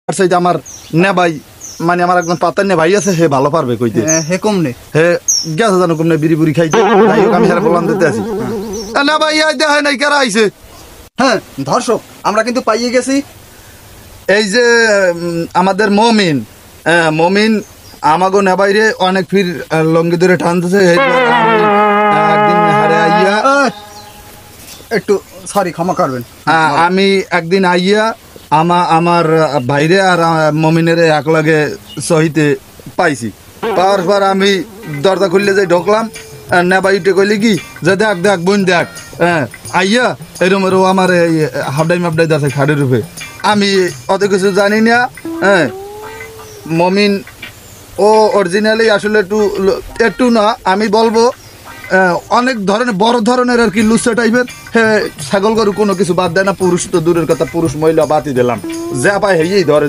আর সেইটা আমার নেবাই মানে আমার একজন পাতার নে ভাই আছে হে ভালো পারবে কইতে হে কমনে হে গেছে জানো কমনে বিড়ি বুড়ি খাইতে যাই হোক আমি সারা বললাম দিতে আছি না ভাই আই দেখায় নাই কারা আইছে হ্যাঁ দর্শক আমরা কিন্তু পাইয়ে গেছি এই যে আমাদের মমিন মমিন আমাগো নেবাইরে অনেক ফির লঙ্গি ধরে টানতেছে একদিন হারে আইয়া একটু সরি ক্ষমা করবেন আমি একদিন আইয়া আমার ভাইরে আর মমিনের এক লাগে সহিতে পাইছি পাওয়ার পর আমি দরজা খুললে যাই ঢোকলাম নেবাই উঠে কইলে কি যে দেখ দেখ বোন দেখ আইয়া এরম আমার এই হাবডাই মাবডাই আছে খাড়ের রূপে আমি অত কিছু জানি না মমিন ও অরিজিনালি আসলে একটু না আমি বলবো অনেক ধরনের বড় ধরনের আর কি লুচ্চা টাইপের ছাগল গরু কোনো কিছু বাদ দেয় না পুরুষ তো দূরের কথা পুরুষ মহিলা বাদই দিলাম যা পায় হেই ধরে